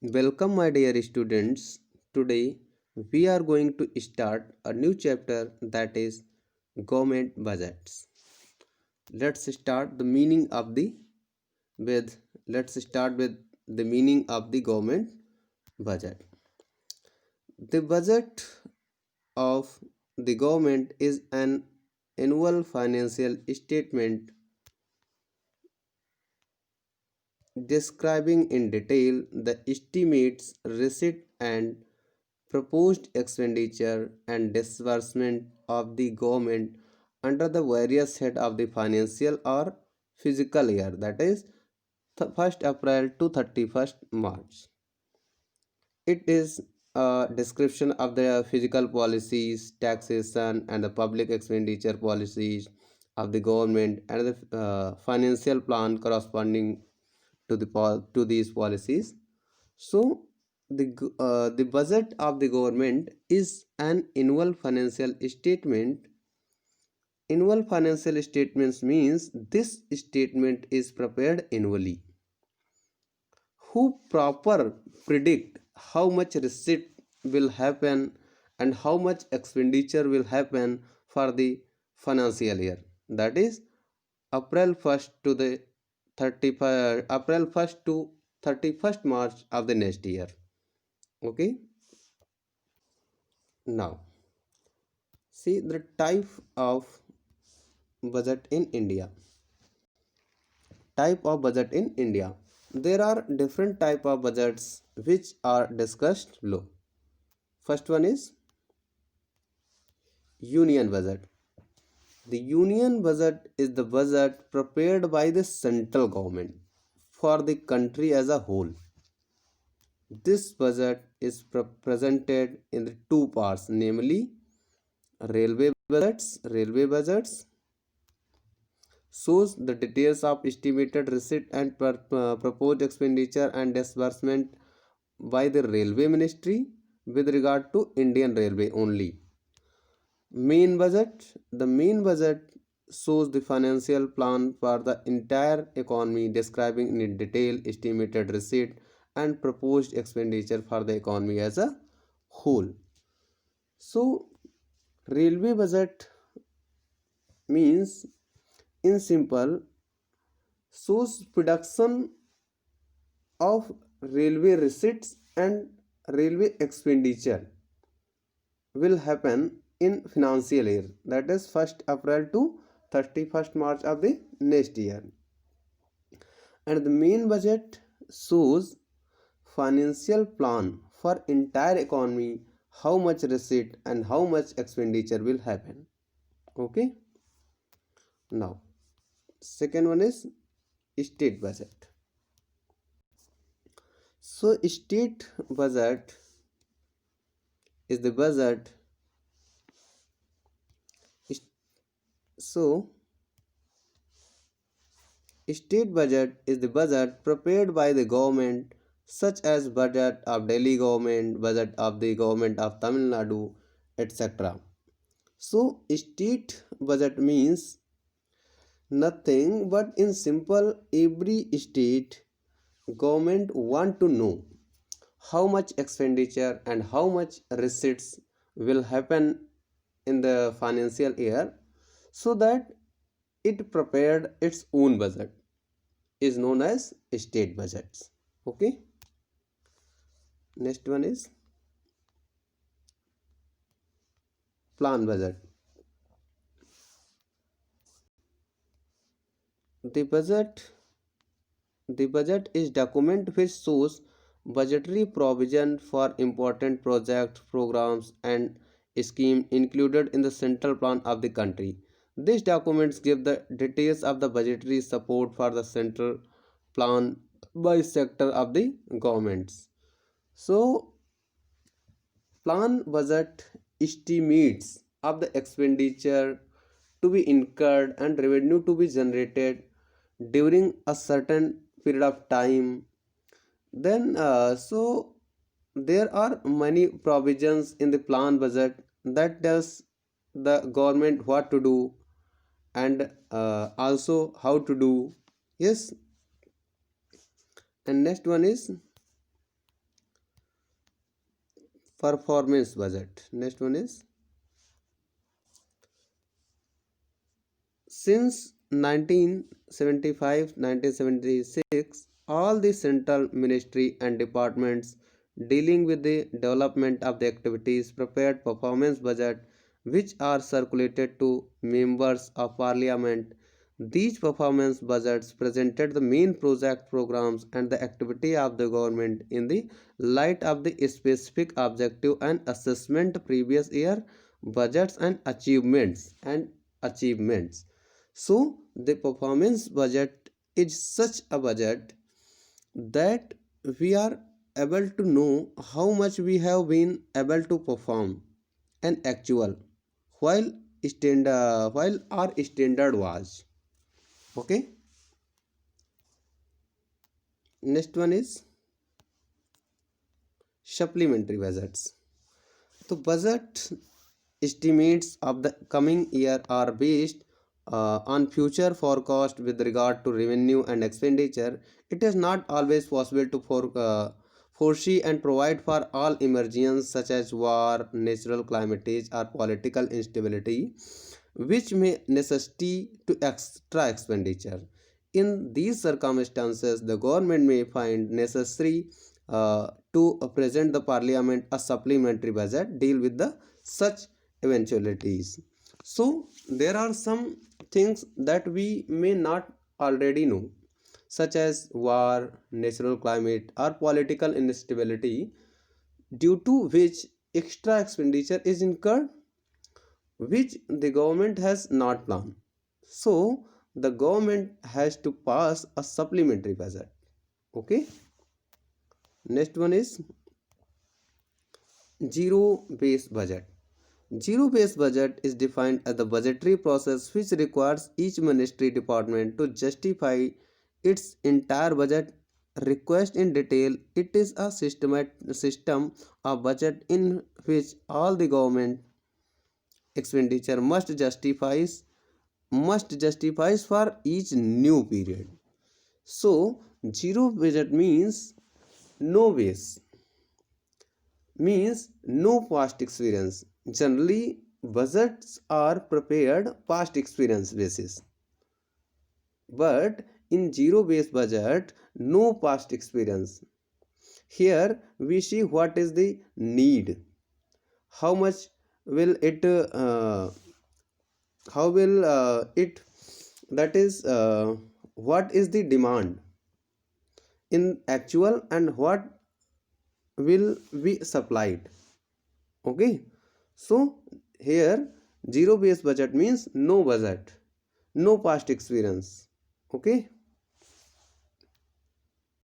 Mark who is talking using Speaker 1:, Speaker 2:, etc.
Speaker 1: Welcome, my dear students. Today we are going to start a new chapter that is government budgets. Let's start the meaning of the with let's start with the meaning of the government budget. The budget of the government is an annual financial statement describing in detail the estimates, receipt and proposed expenditure and disbursement of the government under the various head of the financial or fiscal year, that is 1st April to 31st March. It is a description of the physical policies, taxation and the public expenditure policies of the government and the financial plan corresponding to to these policies. So the budget of the government is an annual financial statement. Annual financial statements means this statement is prepared annually. Who proper predict how much receipt will happen and how much expenditure will happen for the financial year. That is April 1st to the 31st March of the next year. Okay. Now, see the type of budget in India. Type of budget in India. There are different type of budgets which are discussed below. First one is union budget. The union budget is the budget prepared by the central government for the country as a whole. This budget is presented in the two parts, namely railway budgets shows the details of estimated receipt and proposed expenditure and disbursement by the railway ministry with regard to Indian Railway only. The main budget shows the financial plan for the entire economy describing in detail estimated receipt and proposed expenditure for the economy as a whole. So railway budget means in simple shows production of railway receipts and railway expenditure will happen in financial year, that is 1st April to 31st March of the next year. And the main budget shows financial plan for entire economy, how much receipt and how much expenditure will happen. Okay. Now second one is state budget. So state budget is the budget. So state budget is the budget prepared by the government, such as budget of Delhi government, budget of the government of Tamil Nadu, etc. So state budget means nothing but in simple every state government want to know how much expenditure and how much receipts will happen in the financial year, so that it prepared its own budget is known as state budgets. Okay. Next one is plan budget. The budget is document which shows budgetary provision for important projects, programs and scheme included in the central plan of the country. These documents give the details of the budgetary support for the central plan by sector of the governments. So plan budget estimates of the expenditure to be incurred and revenue to be generated during a certain period of time. Then there are many provisions in the plan budget that tells the government what to do and also how to do. Yes. And next one is performance budget. Next one is, since 1975-1976, all the central ministry and departments dealing with the development of the activities prepared performance budget which are circulated to members of parliament. These performance budgets presented the main project programs and the activity of the government in the light of the specific objective and assessment previous year budgets and achievements. So the performance budget is such a budget that we are able to know how much we have been able to perform an actual while while our standard was. Okay. Next one is supplementary budgets. The budget estimates of the coming year are based on future forecast with regard to revenue and expenditure. It is not always possible to foresee and provide for all emergencies such as war, natural calamities, or political instability, which may necessitate to extra expenditure. In these circumstances, the government may find necessary to present the parliament a supplementary budget deal with the such eventualities. So there are some things that we may not already know, such as war, natural climate, or political instability, due to which extra expenditure is incurred, which the government has not planned. So the government has to pass a supplementary budget. Okay. Next one is zero based budget. Zero based budget is defined as the budgetary process which requires each ministry department to justify its entire budget request in detail. It is a system of budget in which all the government expenditure must justifies for each new period. So zero budget no base means no past experience. Generally, budgets are prepared past experience basis, but in zero based budget, no past experience. Here we see what is the need, how much will it, how will it, that is, what is the demand in actual and what will be supplied. Okay. So here zero based budget means no budget, no past experience. Okay.